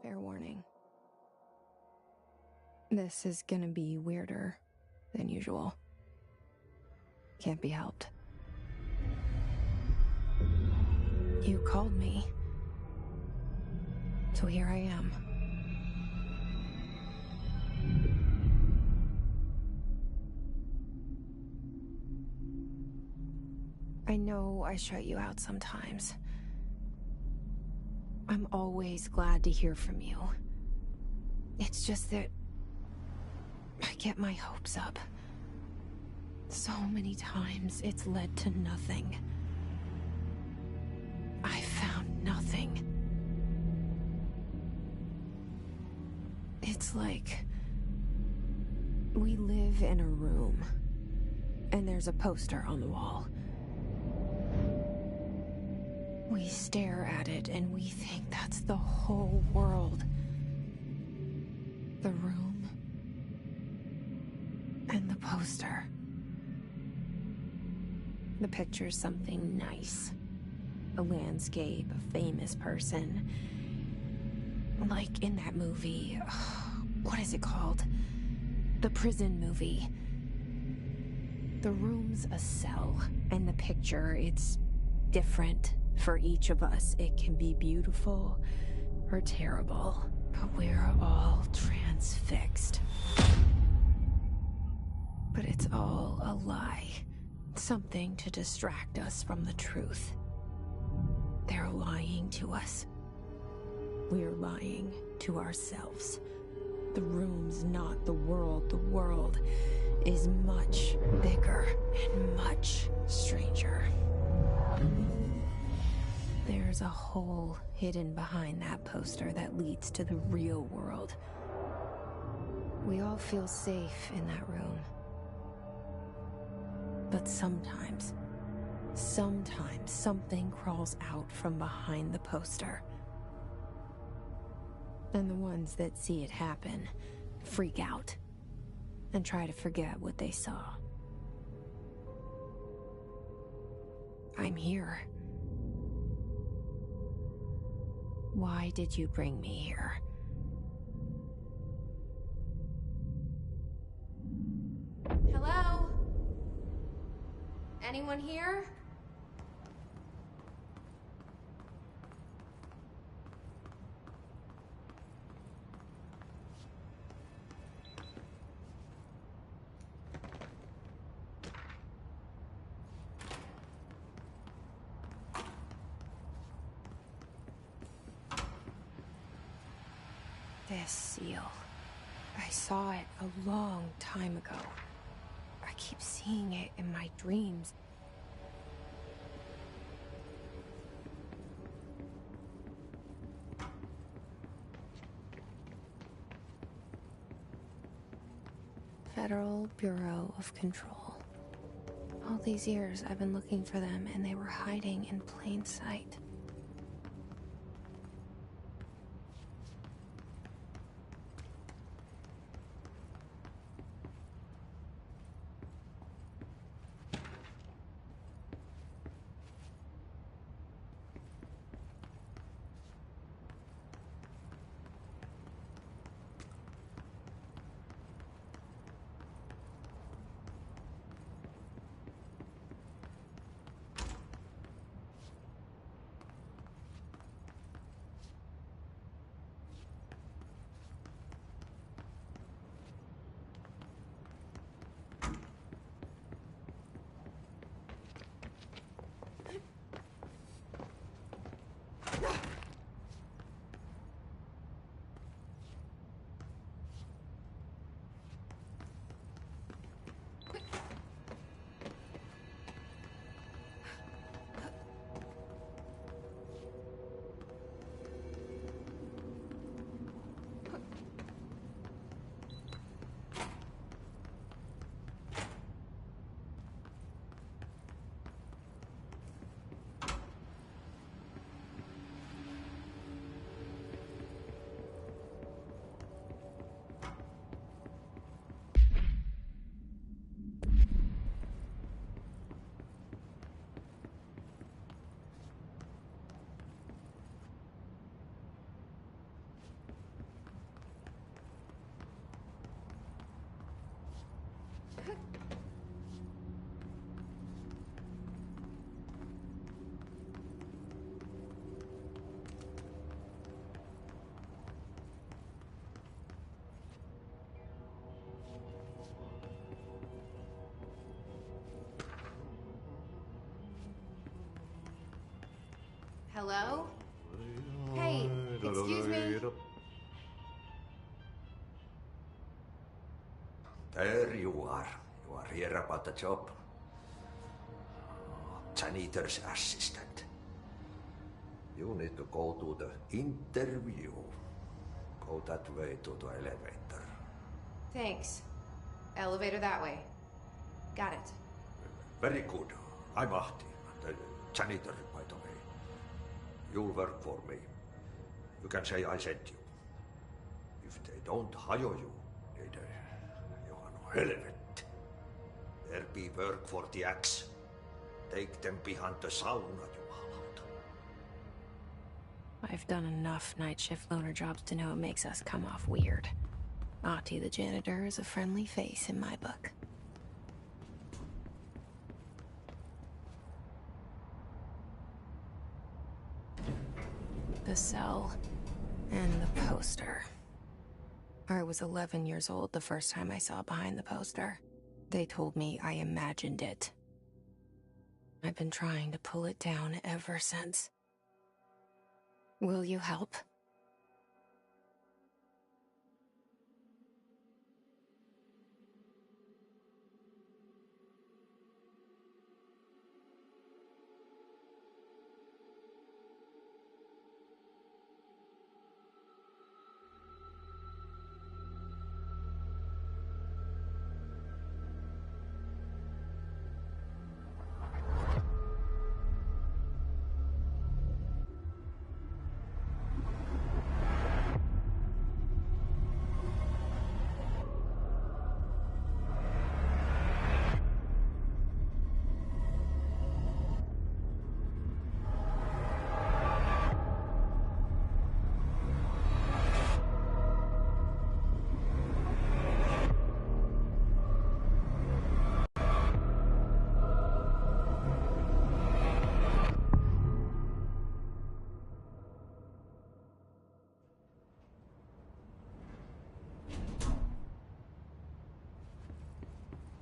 Fair warning. This is gonna be weirder than usual. Can't be helped. You called me. So here I am. I know I shut you out sometimes. I'm always glad to hear from you. It's just that I get my hopes up. So many times it's led to nothing. I found nothing. It's like we live in a room, and there's a poster on the wall. We stare at it and we think that's the whole world. The room and the poster. The picture's something nice. A landscape, a famous person. Like in that movie, what is it called? The prison movie. The room's a cell, and the picture, it's different for each of us. It can be beautiful or terrible, but we're all transfixed. But it's all a lie. Something to distract us from the truth. They're lying to us. We're lying to ourselves. The room's not the world. The world is much bigger and much stranger. There's a hole hidden behind that poster that leads to the real world. We all feel safe in that room. But sometimes something crawls out from behind the poster. And the ones that see it happen freak out and try to forget what they saw. I'm here. Why did you bring me here? Hello? Anyone here? This seal. I saw it a long time ago. I keep seeing it in my dreams. Federal Bureau of Control. All these years I've been looking for them, and they were hiding in plain sight. Hello? Hey, excuse me? There you are. You are here about the job. Janitor's assistant. You need to go to the interview. Go that way to the elevator. Thanks. Elevator that way. Got it. Very good. I'm Ahti, the janitor, by the way. You'll work for me. You can say I sent you. If they don't hire you, you are no helvet. There be work for the axe. Take them behind the sauna, jumalauta. I've done enough night shift loner jobs to know it makes us come off weird. Ahti the janitor is a friendly face in my book. The cell and the poster. I was 11 years old the first time I saw behind the poster. They told me I imagined it. I've been trying to pull it down ever since. Will you help?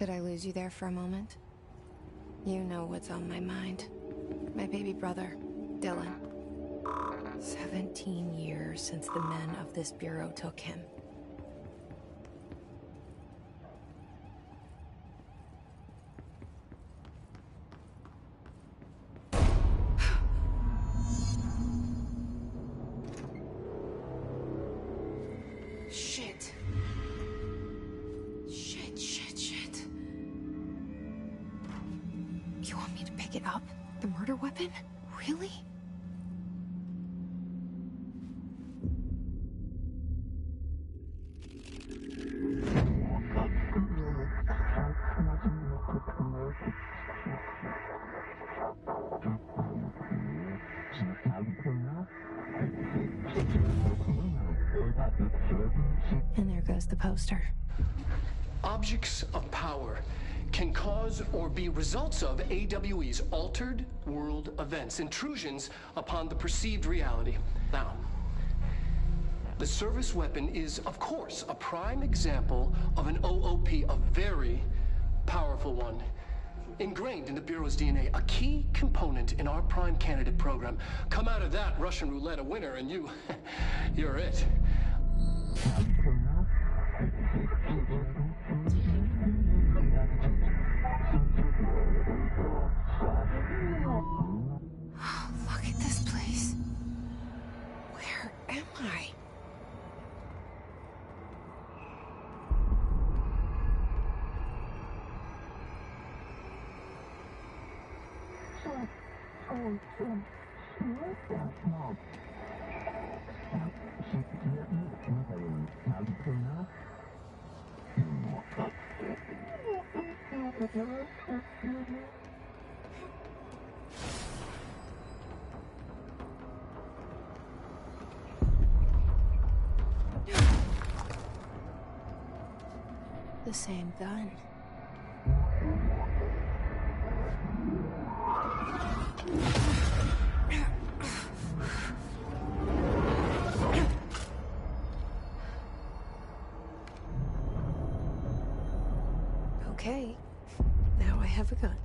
Did I lose you there for a moment? You know what's on my mind. My baby brother, Dylan. 17 years since the men of this bureau took him. Shit. You want me to pick it up? The murder weapon? Really? And there goes the poster. Objects of power can cause or be results of AWE's altered world events, intrusions upon the perceived reality. Now, the service weapon is, of course, a prime example of an OOP, a very powerful one. Ingrained in the Bureau's DNA, a key component in our prime candidate program. Come out of that Russian roulette a winner and you're it. Look at this place. Where am I? The same gun. Okay, now I have a gun.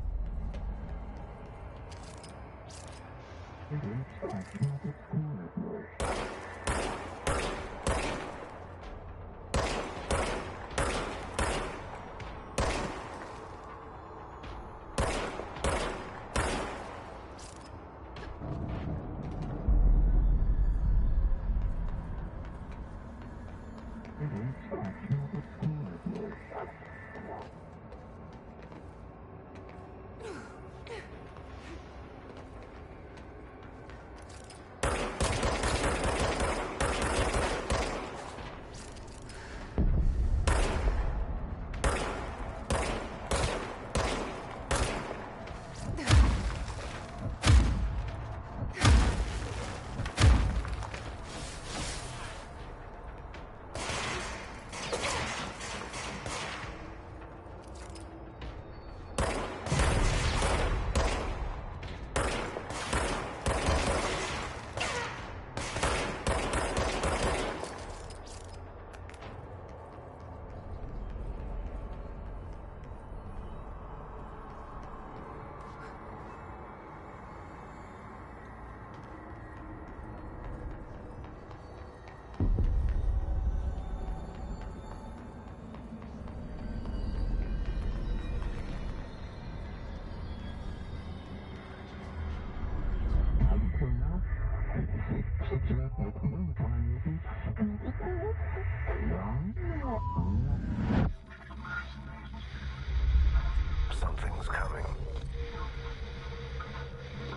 Something's coming.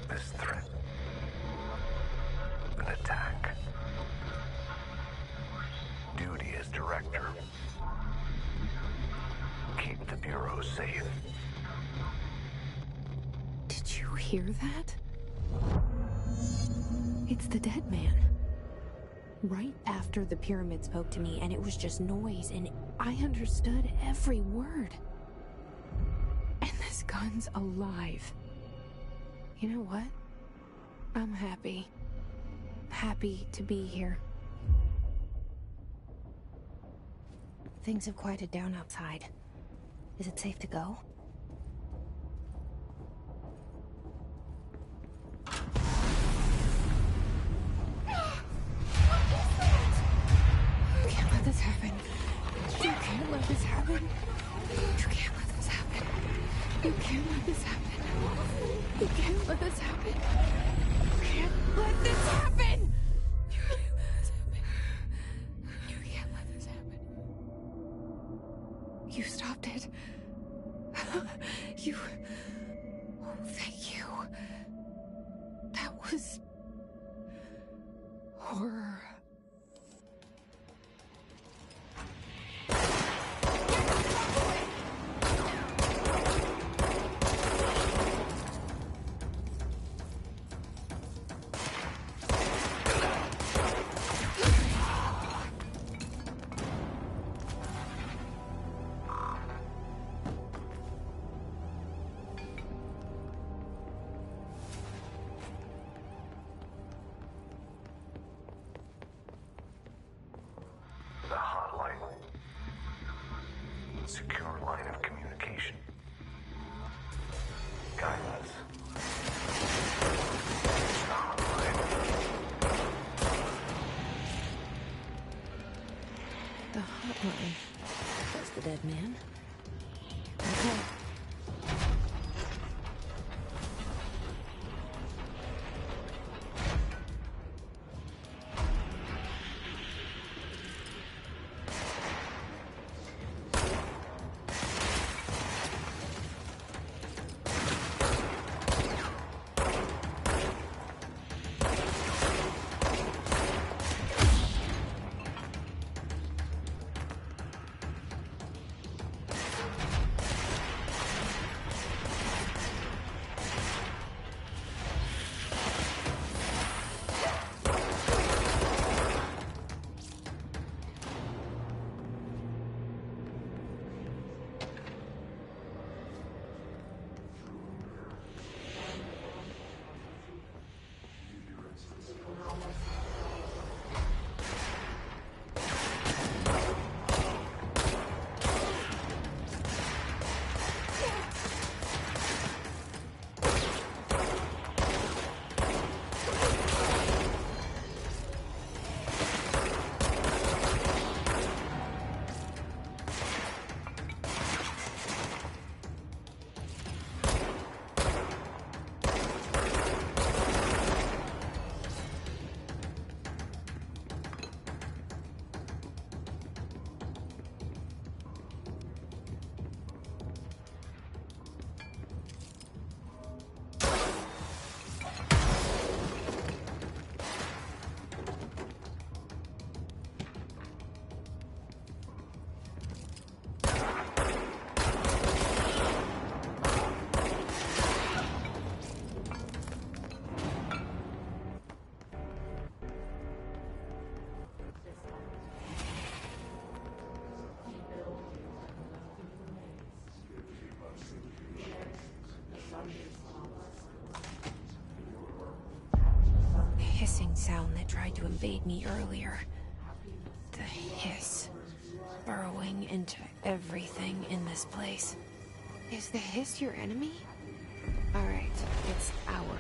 This threat. An attack. Duty as director. Keep the Bureau safe. Did you hear that? It's the dead man. Right after the pyramid spoke to me, and it was just noise, and I understood every word. And this gun's alive. You know what? I'm happy. Happy to be here. Things have quieted down outside. Is it safe to go? You can't let this happen. You can't let this happen. You can't let this happen. You can't let this happen. You can't let this happen. You can't let this happen. You can't let this happen. You stopped it. You... Oh, thank you. That was... horror. The hotline. Secure line of communication. Guide us. The hotline. The hotline. That's the dead man. Okay. sound that tried to invade me earlier. The hiss, burrowing into everything in this place. Is the hiss your enemy? Alright, it's our.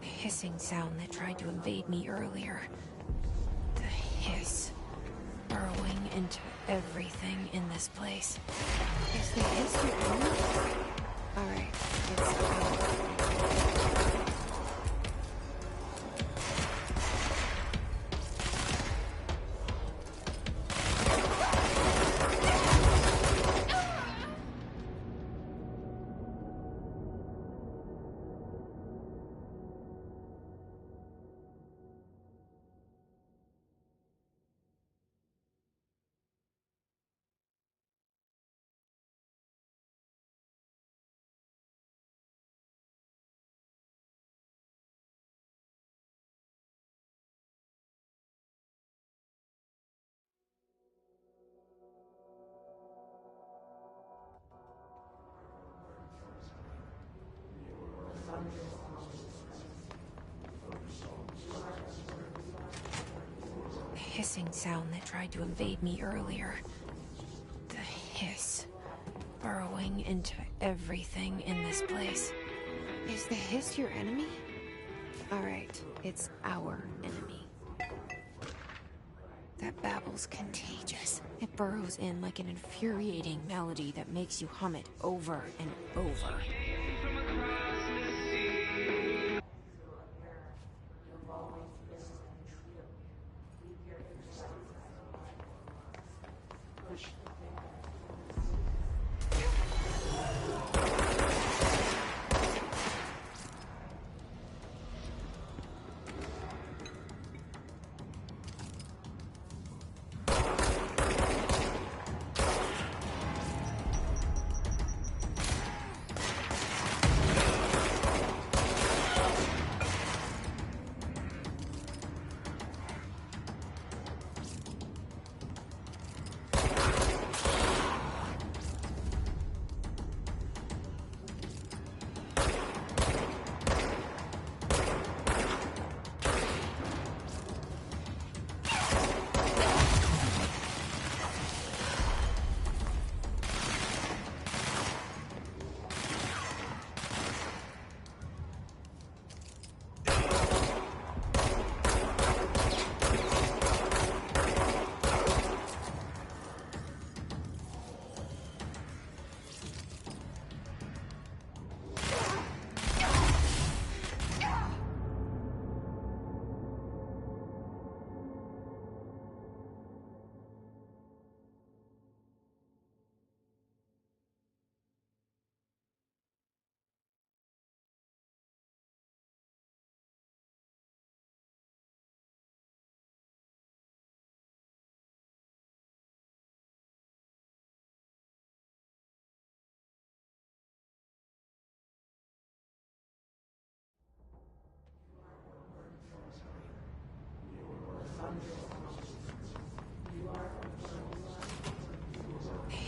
Hissing sound that tried to invade me earlier. The hiss, burrowing into everything in this place. Is the hiss your enemy? Alright, it's our. Hissing sound that tried to invade me earlier. The hiss, burrowing into everything in this place. Is the hiss your enemy? Alright, it's our enemy. That babble's contagious. It burrows in like an infuriating melody that makes you hum it over and over.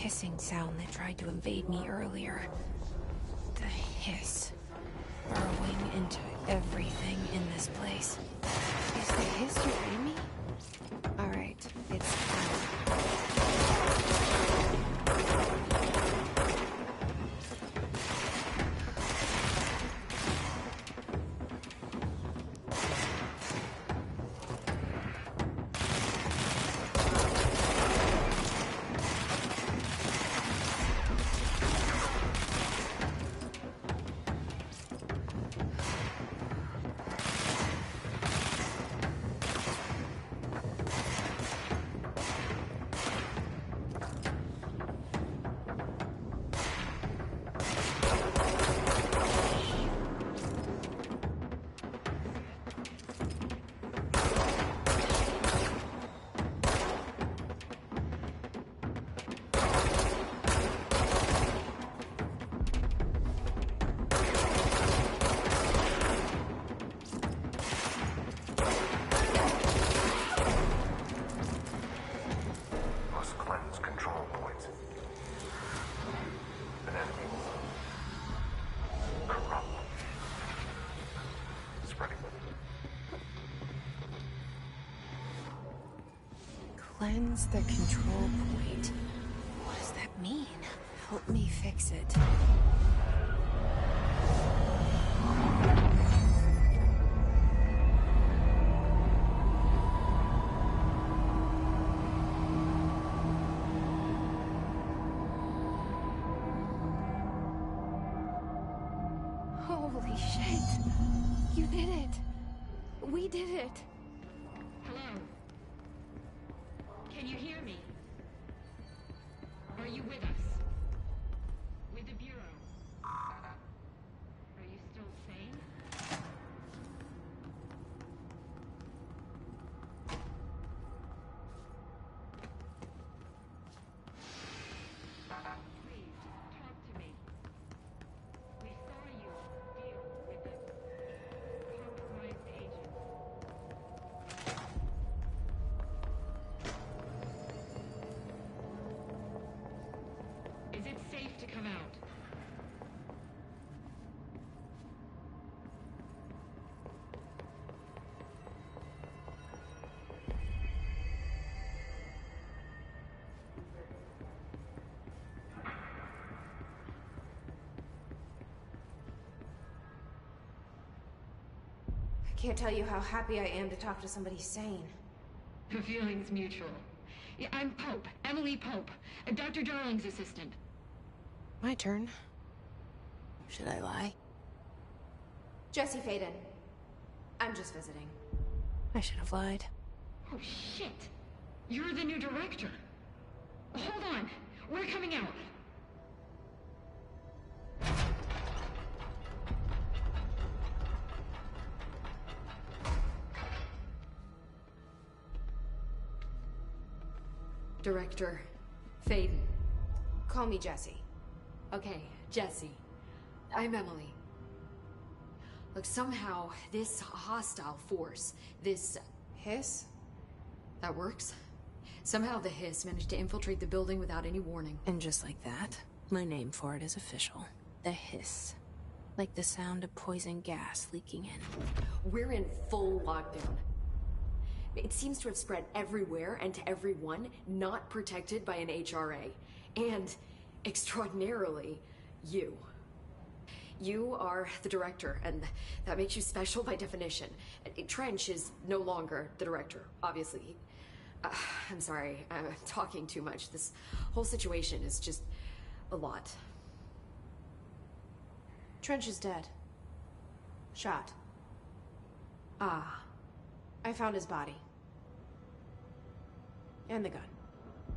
hissing sound that tried to invade me earlier. The hiss. Burrowing into everything in this place. Is the hiss behind me? Alright, it's Must cleanse control points. An enemy. Corrupt. Spreading. cleanse the control point. What does that mean? Help me fix it. Holy shit! You did it! We did it! Hello? Can you hear me? Are you with us? With the Bureau? Are you still sane? Please, talk to me. We saw you deal with the compromised agent. Is it safe to come out? I can't tell you how happy I am to talk to somebody sane. The feeling's mutual. Yeah, I'm Pope, Emily Pope, Dr. Darling's assistant. My turn. Should I lie? Jesse Faden. I'm just visiting. I should have lied. Oh, shit. You're the new director. Hold on. We're coming out. Director Faden. Call me Jesse. Okay, Jesse. I'm Emily. Look, somehow this hostile force, this... Hiss? that works? Somehow the hiss managed to infiltrate the building without any warning. And just like that, my name for it is official. The hiss. Like the sound of poison gas leaking in. We're in full lockdown. It seems to have spread everywhere and to everyone not protected by an HRA. And, extraordinarily, you. You are the director, and that makes you special by definition. Trench is no longer the director, obviously. I'm sorry, I'm talking too much. This whole situation is just a lot. Trench is dead. Shot. Ah. I found his body. And the gun.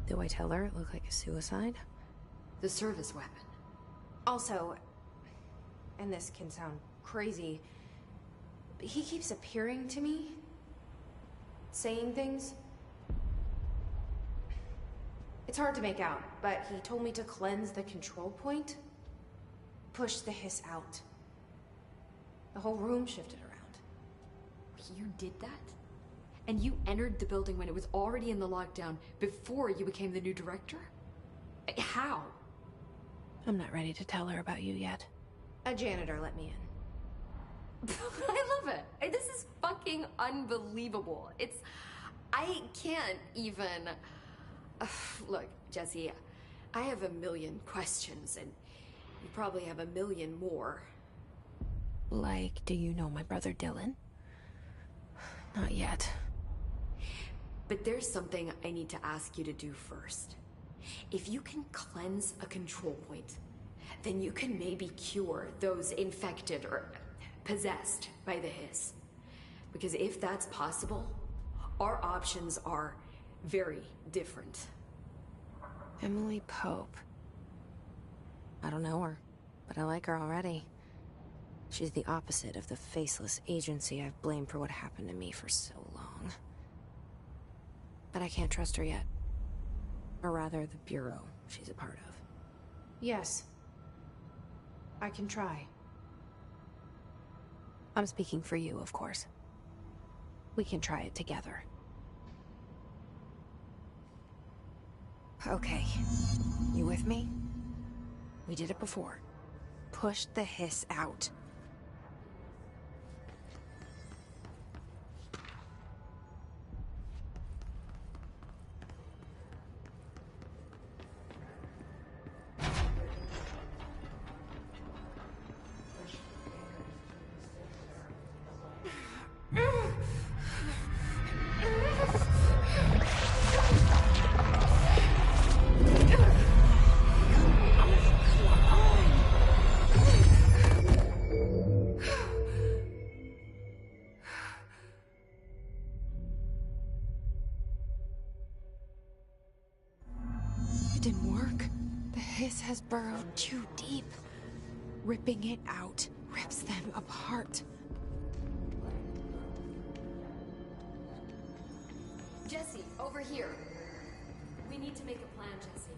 Do I tell her it looked like a suicide? The service weapon. Also, and this can sound crazy, but he keeps appearing to me. Saying things. It's hard to make out, but he told me to cleanse the control point. Push the hiss out. The whole room shifted around. You did that? And you entered the building when it was already in the lockdown before you became the new director? How? I'm not ready to tell her about you yet. A janitor let me in. I love it. This is fucking unbelievable. I can't even... Look, Jesse, I have a million questions, and you probably have a million more. Like, do you know my brother Dylan? Not yet. But there's something I need to ask you to do first. If you can cleanse a control point, then you can maybe cure those infected or possessed by the hiss. Because if that's possible, our options are very different. Emily Pope. I don't know her, but I like her already. She's the opposite of the faceless agency I've blamed for what happened to me for so long. But I can't trust her yet. Or rather, the Bureau she's a part of. Yes. I can try. I'm speaking for you, of course. We can try it together. Okay. You with me? We did it before. Push the hiss out. It didn't work. The hiss has burrowed too deep. Ripping it out rips them apart. Jesse, over here. We need to make a plan, Jesse.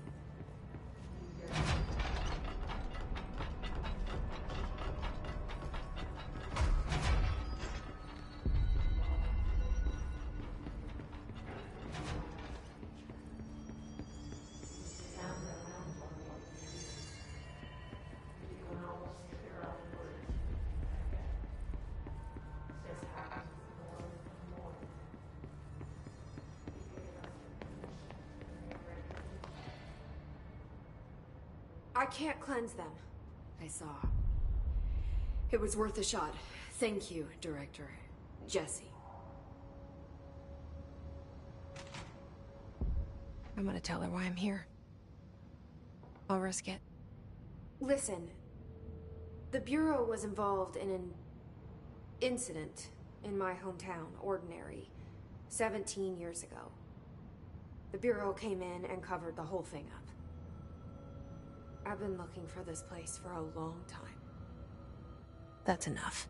I can't cleanse them. I saw. It was worth a shot. Thank you, Director. Jesse. I'm gonna tell her why I'm here. I'll risk it. Listen, the Bureau was involved in an incident in my hometown, Ordinary, 17 years ago. The Bureau came in and covered the whole thing up. I've been looking for this place for a long time. That's enough.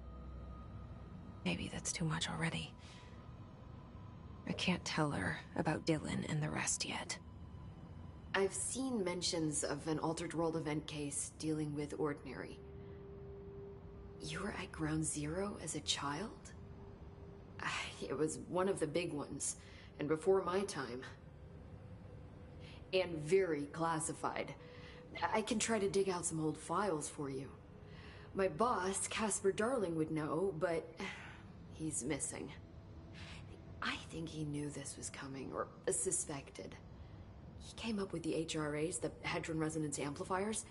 Maybe that's too much already. I can't tell her about Dylan and the rest yet. I've seen mentions of an Altered World event case dealing with Ordinary. You were at Ground Zero as a child? It was one of the big ones, and before my time. And very classified. I can try to dig out some old files for you. My boss, Casper Darling, would know, but he's missing. I think he knew this was coming, or suspected. He came up with the HRAs, the Hadron Resonance Amplifiers.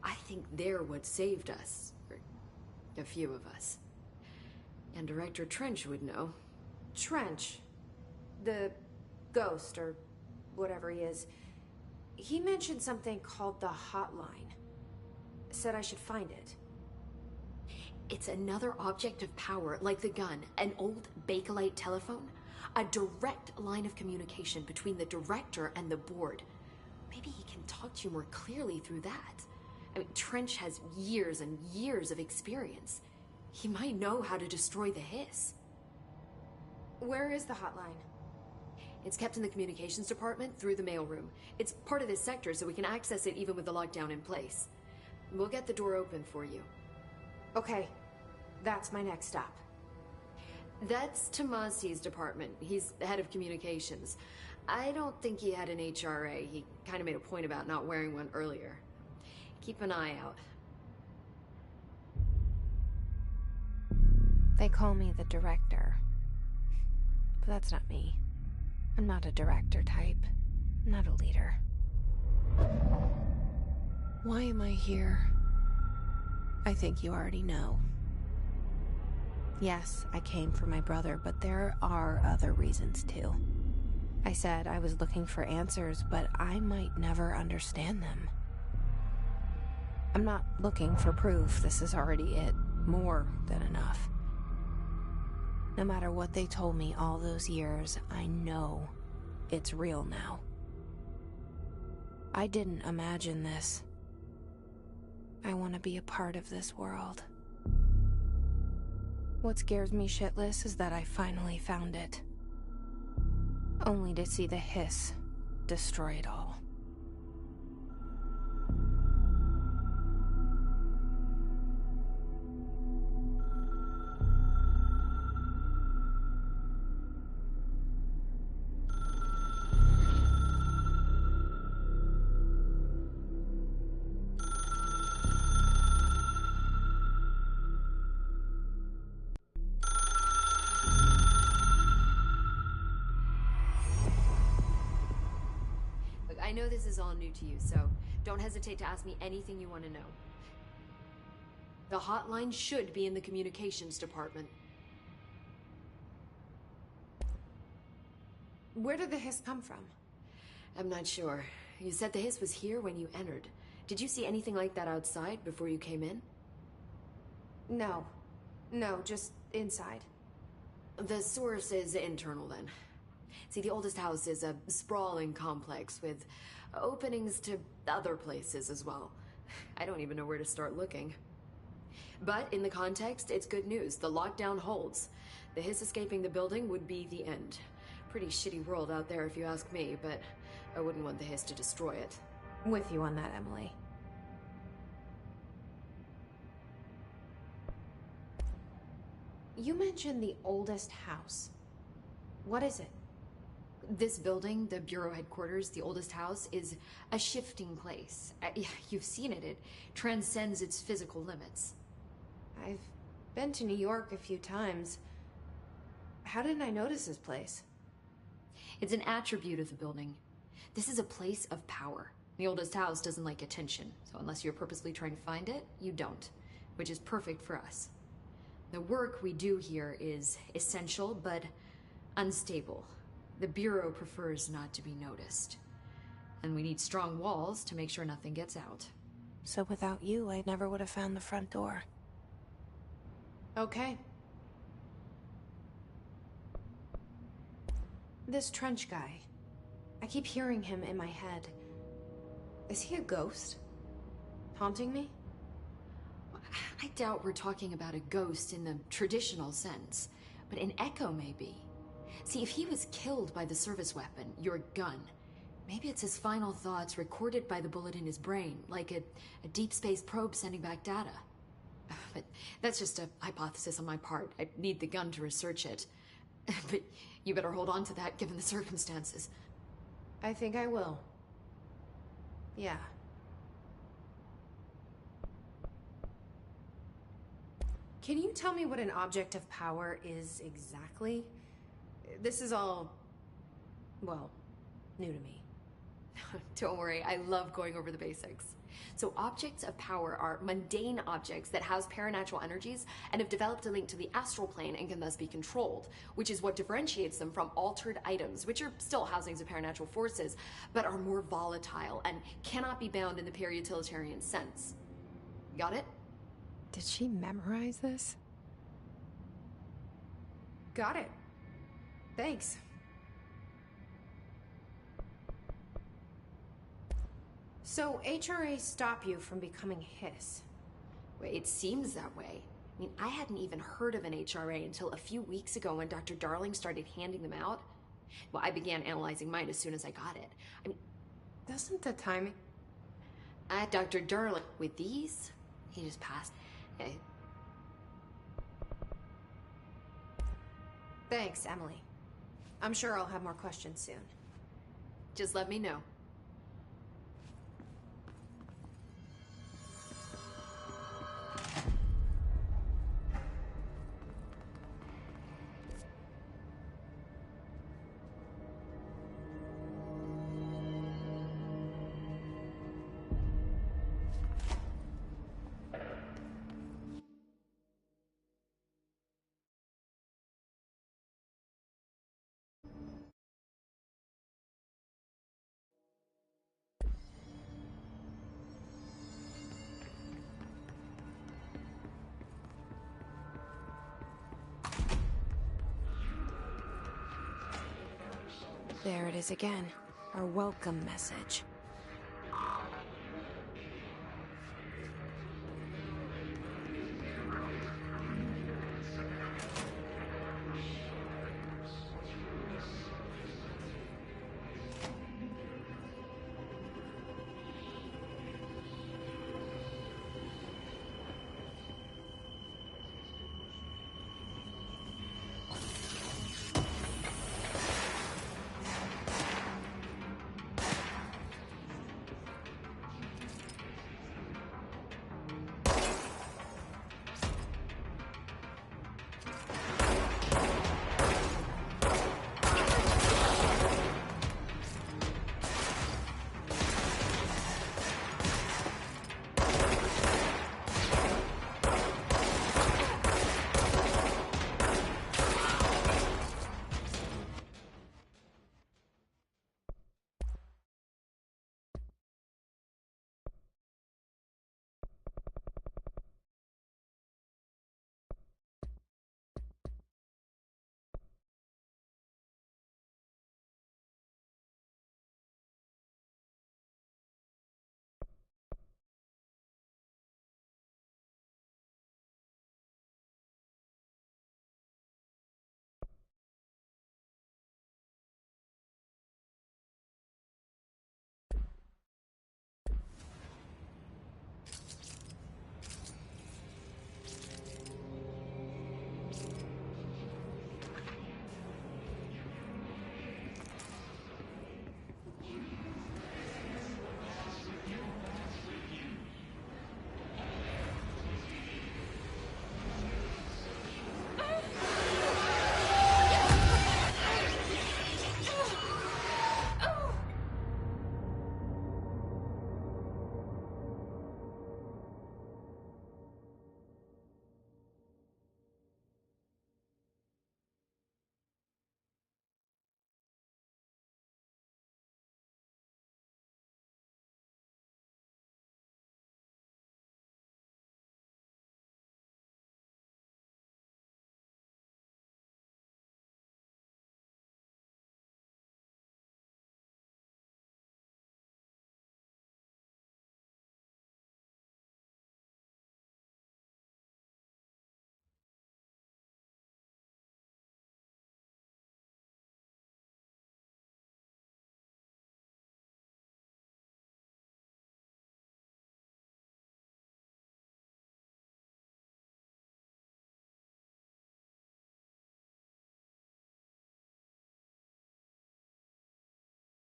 I think they're what saved us. Or a few of us. And Director Trench would know. Trench, the ghost, or whatever he is, he mentioned something called the hotline. Said I should find it. It's another object of power, like the gun, an old Bakelite telephone. A direct line of communication between the director and the board. Maybe he can talk to you more clearly through that. I mean, Trench has years and years of experience. He might know how to destroy the hiss. Where is the hotline? It's kept in the communications department through the mailroom. It's part of this sector, so we can access it even with the lockdown in place. We'll get the door open for you. Okay, that's my next stop. That's Tomasi's department. He's the head of communications. I don't think he had an HRA. He kind of made a point about not wearing one earlier. Keep an eye out. They call me the director. But that's not me. I'm not a director type. I'm not a leader. Why am I here? I think you already know. Yes, I came for my brother, but there are other reasons too. I said I was looking for answers, but I might never understand them. I'm not looking for proof. This is already it. More than enough. No matter what they told me all those years, I know it's real now. I didn't imagine this. I want to be a part of this world. What scares me shitless is that I finally found it. Only to see the hiss destroy it all. I know this is all new to you, so don't hesitate to ask me anything you want to know. The hotline should be in the communications department. Where did the hiss come from? I'm not sure. You said the hiss was here when you entered. Did you see anything like that outside before you came in? No. No, just inside. The source is internal then. See, the oldest house is a sprawling complex with openings to other places as well. I don't even know where to start looking. But in the context, it's good news. The lockdown holds. The hiss escaping the building would be the end. Pretty shitty world out there if you ask me, but I wouldn't want the hiss to destroy it. With you on that, Emily. You mentioned the oldest house. What is it? This building, the Bureau headquarters, the oldest house, is a shifting place. You've seen it. It transcends its physical limits. I've been to New York a few times. How didn't I notice this place? It's an attribute of the building. This is a place of power. The oldest house doesn't like attention, so unless you're purposely trying to find it, you don't, which is perfect for us. The work we do here is essential, but unstable. The Bureau prefers not to be noticed. And we need strong walls to make sure nothing gets out. So without you, I never would have found the front door. Okay. This Trench guy. I keep hearing him in my head. Is he a ghost? Haunting me? I doubt we're talking about a ghost in the traditional sense, but an echo maybe. See, if he was killed by the service weapon, your gun, maybe it's his final thoughts recorded by the bullet in his brain, like a deep space probe sending back data. But that's just a hypothesis on my part. I need the gun to research it. But you better hold on to that given the circumstances. I think I will. Yeah. Can you tell me what an object of power is exactly? This is all, well, new to me. Don't worry, I love going over the basics. So objects of power are mundane objects that house paranatural energies and have developed a link to the astral plane and can thus be controlled, which is what differentiates them from altered items, which are still housings of paranatural forces, but are more volatile and cannot be bound in the pure utilitarian sense. Got it? Did she memorize this? Got it. Thanks. So, HRAs stop you from becoming Hiss? Well, it seems that way. I mean, I hadn't even heard of an HRA until a few weeks ago when Dr. Darling started handing them out. Well, I began analyzing mine as soon as I got it. I mean... Doesn't the timing... Dr. Darling, with these, he just passed. Thanks, Emily. I'm sure I'll have more questions soon. Just let me know. There it is again. Our welcome message.